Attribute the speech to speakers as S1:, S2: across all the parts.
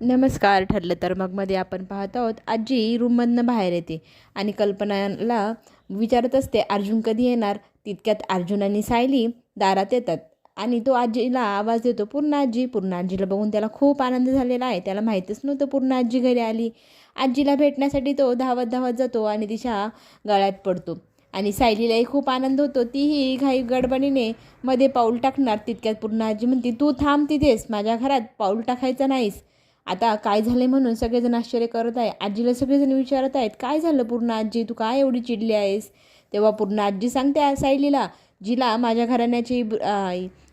S1: नमस्कार. ठरलं तर मगमध्ये आपण पाहत आहोत. आजी रूममधनं बाहेर येते आणि कल्पनाला विचारत असते अर्जुन कधी येणार. तितक्यात अर्जुन आणि सायली दारात येतात आणि तो आजीला आवाज देतो, पूर्ण आजी. पूर्ण आजीला बघून त्याला खूप आनंद झालेला आहे. त्याला माहीतच नव्हतं पूर्ण आजी घरी आली. आजीला भेटण्यासाठी तो धावत धावत जातो आणि तिच्या गळ्यात पडतो आणि सायलीलाही खूप आनंद होतो. तीही घाई गडबडीने मध्ये पाऊल टाकणार. तितक्यात पूर्ण आजी म्हणते, तू थांब तिथेच, माझ्या घरात पाऊल टाकायचं नाहीस. आता काय झाले म्हणून सगळेजण आश्चर्य करत आहे. आजीला सगळेजण विचारत आहेत, काय झालं पूर्ण आजी, तू काय एवढी चिडली आहेस. तेव्हा पूर्ण आजी सांगते सायलीला, जिला माझ्या घराण्याची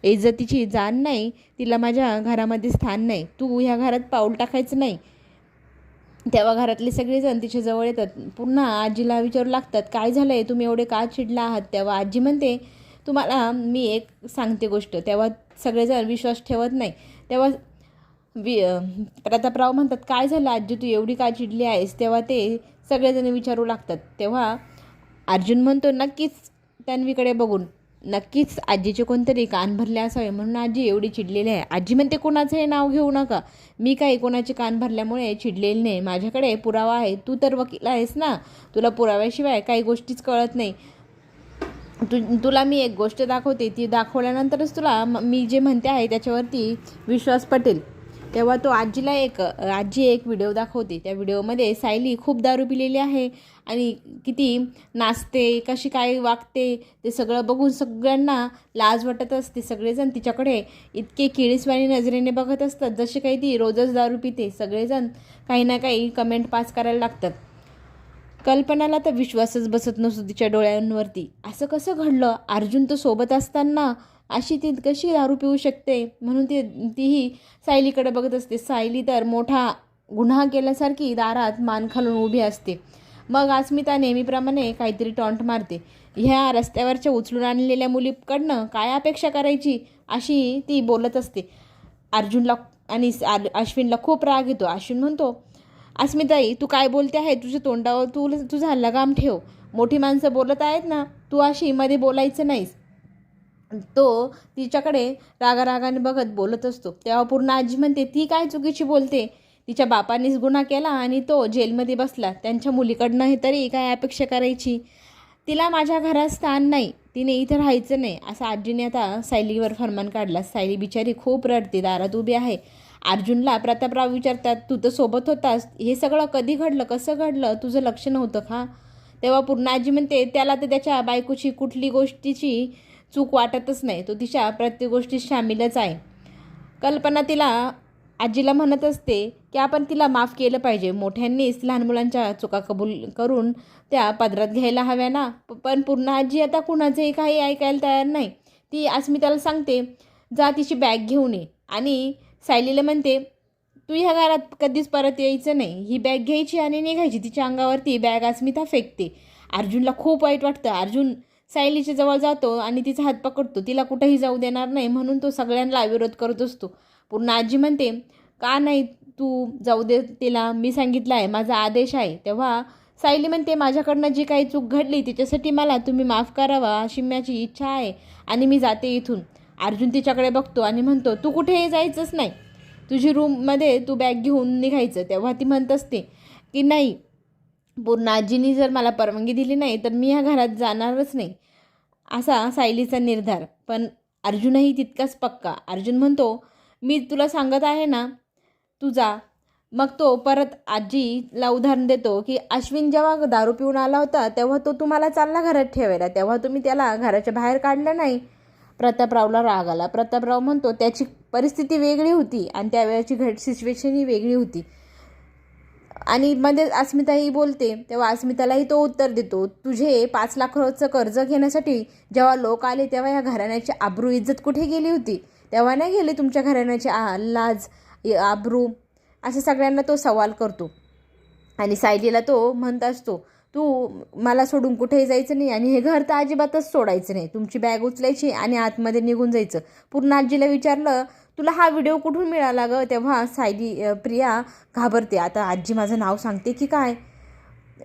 S1: इज्जतीची जाण नाही, तिला माझ्या घरामध्ये स्थान नाही. तू ह्या घरात पाऊल टाकायचं नाही. तेव्हा घरातले सगळेजण तिच्या जवळ येतात. पुन्हा आजीला विचारू लागतात, काय झालं आहे, तुम्ही एवढे का चिडला आहात. तेव्हा आजी म्हणते, तुम्हाला मी एक सांगते गोष्ट. तेव्हा सगळेजण विश्वास ठेवत नाही. तेव्हा प्रतापराव म्हणतात, काय झालं आजी, तू एवढी का चिडली आहेस. तेव्हा ते सगळेजण विचारू लागतात. तेव्हा अर्जुन म्हणतो, नक्कीच तन्वीकडे बघून नक्कीच आजीचे कोणतरी कान भरले असावे म्हणून आजी एवढी चिडलेली आहे. आजी म्हणते, कोणाचंही नाव घेऊ नका. मी काही कोणाचे कान भरल्यामुळे चिडलेली नाही. माझ्याकडे पुरावा आहे. तू तर वकील आहेस ना, तुला पुराव्याशिवाय काही गोष्टीच कळत नाही. तुला मी एक गोष्ट दाखवते, ती दाखवल्यानंतरच तुला मी जे म्हणते आहे त्याच्यावरती विश्वास पटेल. तेव्हा तो आजी एक व्हिडिओ दाखवते. त्या व्हिडिओमध्ये सायली खूप दारू पिलेली आहे आणि किती नाचते, कशी काय वागते, ते सगळं बघून सगळ्यांना लाज वाटत असते. सगळेजण तिच्याकडे इतके किळीसवाणी नजरेने बघत असतात, जसे काही ती रोजच दारू पिते. सगळेजण काही ना काही कमेंट पास करायला लागतात. कल्पनाला तर विश्वासच बसत नसतो तिच्या डोळ्यांवरती. असं कसं घडलं, अर्जुन तर सोबत असताना अशी ती कशी दारू पिऊ शकते. म्हणून तीही सायलीकडे बघत असते. सायली तर मोठा गुन्हा केल्यासारखी दारात मान खालून उभी असते. मग अस्मिता नेहमीप्रमाणे काहीतरी टॉन्ट मारते. ह्या रस्त्यावरच्या उचलून आणलेल्या मुलीकडनं काय अपेक्षा करायची, अशी ती बोलत असते. अर्जुनला आणि अश्विनला खूप राग येतो. अश्विन म्हणतो, अस्मिताई, तू काय बोलते आहे, तुझ्या तोंडावर तुझा लगाम ठेव. मोठी माणसं बोलत आहेत ना, तू अशी मध्ये बोलायचं नाहीस. तो तिच्याकडे रागारागाने बघत बोलत असतो. तेव्हा पूर्ण आजी म्हणते, ती काय चुकीची बोलते. तिच्या बापानेच गुन्हा केला आणि तो जेलमध्ये बसला. त्यांच्या मुलीकडनं तरी काय अपेक्षा करायची. तिला माझ्या घरात स्थान नाही, तिने इथं राहायचं नाही, असं आजीने आता सायलीवर फरमान काढला. सायली बिचारी खूप रडते, दारात उभी आहे. अर्जुनला प्रतापराव विचारतात, तू तर सोबत होतास, हे सगळं कधी घडलं, कसं घडलं, तुझं लक्ष नव्हतं का. तेव्हा पूर्ण आजी म्हणते, त्याला तर त्याच्या बायकोची कुठली गोष्टीची चूक वाटतच नाही. तो तिच्या प्रत्येक गोष्टीत सामीलच आहे. कल्पना तिला आजीला म्हणत असते की आपण तिला माफ केलं पाहिजे. मोठ्यांनीच लहान मुलांच्या चुका कबूल करून त्या पदरात घ्यायला हव्या ना. पण पूर्ण आजी आता कुणाचंही काही ऐकायला तयार नाही. ती अस्मिताला सांगते, जा तिची बॅग घेऊन ये. आणि सायलीला म्हणते, तू ह्या घरात कधीच परत यायचं नाही. ही बॅग घ्यायची आणि निघायची. तिच्या अंगावरती बॅग अस्मिता फेकते. अर्जुनला खूप वाईट वाटतं. अर्जुन सायलीच्या जवळ जातो आणि तिचा हात पकडतो. तिला कुठेही जाऊ देणार नाही म्हणून तो सगळ्यांना विरोध करत असतो. पूर्ण आजी म्हणते, का नाही तू जाऊ दे तिला, मी सांगितलं आहे, माझा आदेश आहे. तेव्हा सायली म्हणते, माझ्याकडनं जी काही चूक घडली तिच्यासाठी मला तुम्ही माफ करावा अशी माझी इच्छा आहे आणि मी जाते इथून. अर्जुन तिच्याकडे बघतो आणि म्हणतो, तू कुठेही जायचंच नाही, तुझी रूममध्ये तू बॅग घेऊन निघायचं. तेव्हा ती म्हणत असते की नाही, पूर्ण आजीनी जर मला परवानगी दिली नाही तर मी ह्या घरात जाणारच नाही, असा सायलीचा निर्धार. पण अर्जुनही तितकाच पक्का. अर्जुन म्हणतो, मी तुला सांगत आहे ना, तू जा. मग तो परत आजीला उदाहरण देतो की अश्विन जेव्हा दारू पिऊन आला होता तेव्हा तो तुम्हाला चालला घरात ठेवायला, तेव्हा तुम्ही त्याला घराच्या बाहेर काढलं नाही. प्रतापरावला राग आला. प्रतापराव म्हणतो, त्याची परिस्थिती वेगळी होती आणि त्यावेळेची सिच्युएशनही वेगळी होती. आणि मध्ये अस्मिताही बोलते. तेव्हा अस्मितालाही तो उत्तर देतो, तुझे 5 लाखाचं कर्ज घेण्यासाठी जेव्हा लोक आले तेव्हा या घराण्याची आबरू इज्जत कुठे गेली होती. तेव्हा नाही गेली तुमच्या घराण्याची लाज आबरू, असं सगळ्यांना तो सवाल करतो. आणि सायलीला तो म्हणत असतो, तू मला सोडून कुठेही जायचं नाही आणि हे घर तर अजिबातच सोडायचं नाही. तुमची बॅग उचलायची आणि आतमध्ये निघून जायचं. पूर्ण आजीला विचारलं, तुला हा व्हिडिओ कुठून मिळाला गं. तेव्हा प्रिया घाबरते. आता आजी माझं नाव सांगते की काय.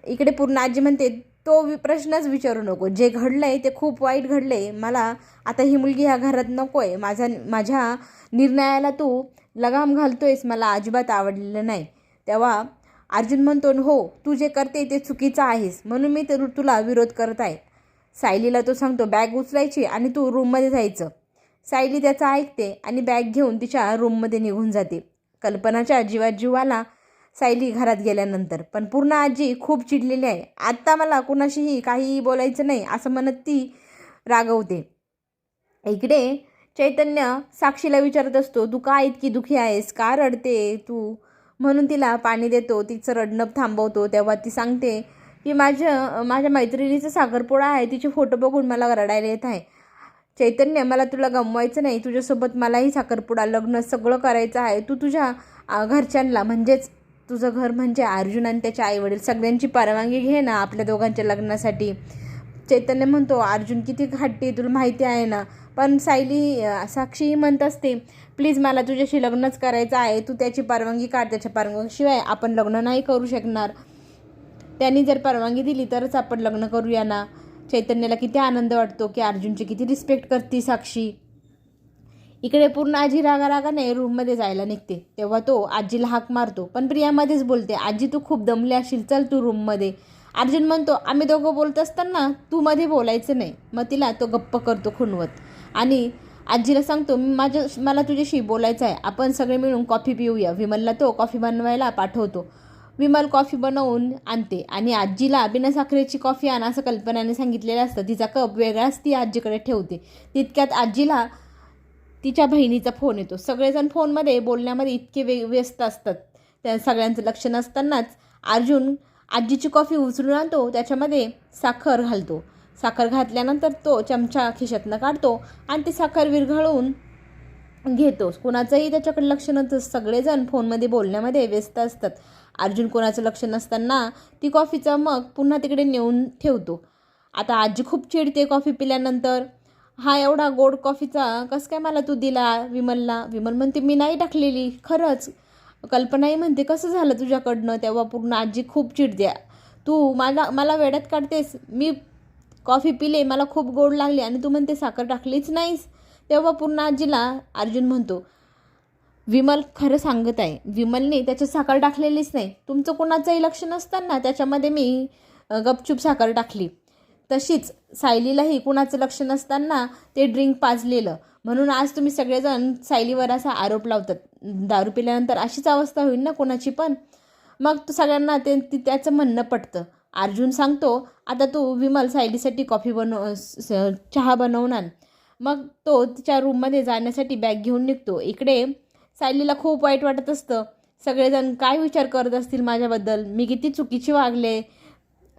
S1: इकडे पूर्ण आजी म्हणते, तो प्रश्नच विचारू नको. जे घडलं आहे ते खूप वाईट घडलं आहे. मला आता ही मुलगी ह्या घरात नको आहे. माझ्या निर्णयाला तू लगाम घालतोयस मला अजिबात आवडलेलं नाही. तेव्हा अर्जुन म्हणतो, हो तू जे करते ते चुकीचं आहेस म्हणून मी तुला विरोध करत आहे. सायलीला तो सांगतो बॅग उचलायची आणि तू रूममध्ये जायचं. सायली त्याचं ऐकते आणि बॅग घेऊन तिच्या रूममध्ये निघून जाते. कल्पनाच्या जीवात जीव आला सायली घरात गेल्यानंतर. पण पूर्ण आजी खूप चिडलेली आहे. आत्ता मला कुणाशीही काहीही बोलायचं नाही असं म्हणत ती रागवते. इकडे चैतन्य साक्षीला विचारत असतो, तू का इतकी दुखी आहेस, का रडते तू, म्हणून तिला पाणी देतो, तिचं रडणं थांबवतो. तेव्हा ती सांगते की माझ्या मैत्रिणीचा साखरपुडा आहे, तिचे फोटो बघून मला रडायला येत आहे. चैतन्य मला तुला गमवायचं नाही, तुझ्यासोबत मलाही साखरपुडा लग्न सगळं करायचं आहे. तू तुझ्या घरच्यांना म्हणजेच तुझं घर म्हणजे अर्जुन आणि त्याचे आईवडील सगळ्यांची परवानगी घे ना आपल्या दोघांच्या लग्नासाठी. चैतन्य म्हणतो अर्जुन किती हट्टी तुला माहिती आहे ना. पण साक्षी म्हणत असते प्लीज मला तुझ्याशी लग्नच करायचं आहे, तू त्याची परवानगी काढ, त्याच्या परवानगीशिवाय आपण लग्न नाही करू शकणार. त्यांनी जर परवानगी दिली तरच आपण लग्न करूया ना. चैतन्याला किती आनंद वाटतो की अर्जुनची किती रिस्पेक्ट करते साक्षी. इकडे पूर्ण आजी रागाने रूममध्ये जायला निघते. तेव्हा तो आजीला हाक मारतो पण प्रियामध्येच बोलते, आजी तू खूप दमली असशील, चल तू रूममध्ये. अर्जुन म्हणतो आम्ही दोघं बोलत असताना तू मध्ये बोलायचं नाही. मग तिला तो गप्प करतो खुणवत आणि आजीला सांगतो मला तुझ्याशी बोलायचं आहे, आपण सगळे मिळून कॉफी पिऊया. विमलला तो कॉफी बनवायला पाठवतो. विमल कॉफी बनवून आणते आणि आजीला बिना साखरेची कॉफी आण असं कल्पनाने सांगितलेलं असतं. तिचा कप वेगळाच ती आजीकडे ठेवते. तितक्यात आजीला तिच्या बहिणीचा फोन येतो. सगळेजण फोनमध्ये बोलण्यामध्ये इतके व्यस्त असतात, त्या सगळ्यांचं लक्ष नसतानाच अर्जुन आजीची कॉफी उचलून आणतो, त्याच्यामध्ये साखर घालतो. साखर घातल्यानंतर तो चमचा खिशातनं काढतो आणि ती साखर विरघळवून घेतो. कुणाचंही त्याच्याकडे लक्ष नसतं, सगळेजण फोनमध्ये बोलण्यामध्ये व्यस्त असतात. अर्जुन कोणाचं लक्ष नसताना ती कॉफीचा मग पुन्हा तिकडे नेऊन ठेवतो. आता आजी खूप चिडते कॉफी पिल्यानंतर. हा एवढा गोड कॉफीचा कसं काय मला तू दिला विमलला. विमल म्हणते मी नाही टाकलेली खरंच. कल्पनाही म्हणते कसं झालं तुझ्याकडनं. तेव्हा पूर्ण आजी खूप चिडते, तू मला वेड्यात काढतेस, मी कॉफी पिले, मला खूप गोड लागली आणि तू म्हणते साखर टाकलीच नाहीस. तेव्हा पूर्ण आजीला अर्जुन म्हणतो विमल खरं सांगत आहे, विमलने त्याच्यात साखर टाकलेलीच नाही, तुमचं कोणाचंही लक्ष नसताना त्याच्यामध्ये मी गपचूप साखर टाकली. तशीच सायलीलाही कुणाचं लक्ष नसताना ते ड्रिंक पाजलेलं, म्हणून आज तुम्ही सगळेजण सायलीवर असा आरोप लावतात. दारू पिल्यानंतर अशीच अवस्था होईल ना कोणाची पण. मग तो सगळ्यांना त्याचं म्हणणं पटतं. अर्जुन सांगतो आता तू विमल सायलीसाठी चहा बनवून आण. मग तो तिच्या रूममध्ये जाण्यासाठी बॅग घेऊन निघतो. इकडे सायलीला खूप वाईट वाटत असतं. सगळेजण काय विचार करत असतील माझ्याबद्दल, मी किती चुकीची वागले,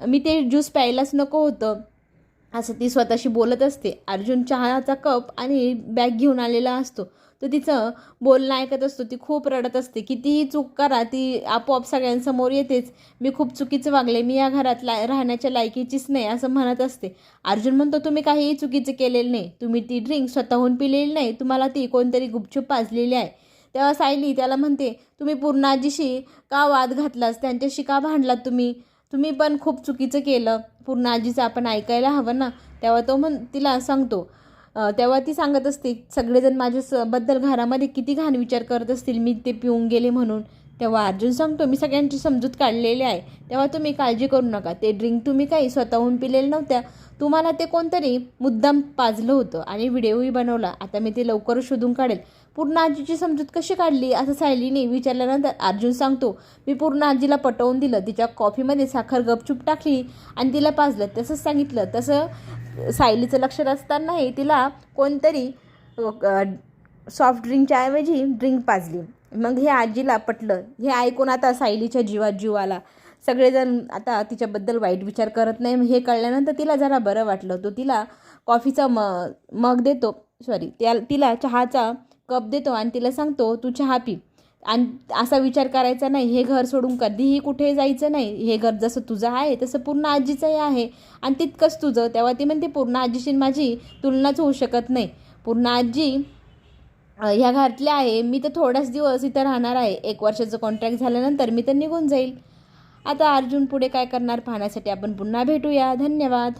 S1: मी ते ज्यूस प्यायलाच नको होतं असं ती स्वतःशी बोलत असते. अर्जुन चहाचा कप आणि बॅग घेऊन आलेला असतो. तो तिचं बोलणं ऐकत असतो. ती खूप रडत असते. कितीही चूक करा ती आपोआप सगळ्यांसमोर येतेच. मी खूप चुकीचं वागले, मी या घरात राहण्याच्या लायकीचीच नाही असं म्हणत असते. अर्जुन म्हणतो तुम्ही काहीही चुकीचं केलेलं नाही, तुम्ही ती ड्रिंक स्वतःहून पिलेली नाही, तुम्हाला ती कोणतरी गुपचूप पाजलेली आहे. तेव्हा सायली त्याला म्हणते तुम्ही पूर्ण आजीशी का वाद घातलास, त्यांच्याशी का भांडलात, तुम्ही पण खूप चुकीचं केलं, पूर्ण आजीचं आपण ऐकायला हवं ना. तेव्हा तो तिला सांगतो. तेव्हा ती सांगत असते सगळेजण माझ्याबद्दल घरामध्ये किती घाण विचार करत असतील मी ते पिऊन गेले म्हणून. तेव्हा अर्जुन सांगतो मी सगळ्यांची समजूत काढलेली आहे, तेव्हा तुम्ही काळजी करू नका. ते ड्रिंक तुम्ही काही स्वतःहून पिलेलं नव्हत्या, तुम्हाला ते कोणतरी मुद्दाम पाजलं होतं आणि व्हिडिओही बनवला. आता मी ते लवकरच शोधून काढेल. पूर्ण आजीची समजूत कशी काढली असं सायलीने विचारल्यानंतर अर्जुन सांगतो मी पूर्ण आजीला पटवून दिलं, तिच्या कॉफीमध्ये साखर गपचूप टाकली आणि तिला पाजलं, तसंच सांगितलं. तसं सायलीचं लक्ष नसतानाही तिला कोणतरी सॉफ्ट ड्रिंकच्या ऐवजी ड्रिंक पाजली. मग हे आजीला पटलं. हे ऐकून आता सायलीच्या जीवात जीव आला. सगळेजण आता तिच्याबद्दल वाईट विचार करत नाही हे कळल्यानंतर तिला जरा बरं वाटलं. तो तिला कॉफीचा मग देतो, तिला चहाचा कप देतो आणि तिला सांगतो तू चहा पी आणि असा विचार करायचा नाही, हे घर सोडून कधीही कुठे जायचं नाही, हे घर जसं तुझं आहे तसं पूर्ण आजीचंही आहे आणि तितकंच तुझं. तेव्हा ती म्हणते पूर्ण आजीशी माझी तुलनाच होऊ शकत नाही, पूर्ण आजी ह्या घरातल्या आहे, मी तर थोडाच दिवस इथं राहणार आहे, 1 वर्षाचं कॉन्ट्रॅक्ट झाल्यानंतर मी तर निघून जाईल. आता अर्जुन पुढे काय करणार पाहण्यासाठी आपण पुन्हा भेटूया. धन्यवाद.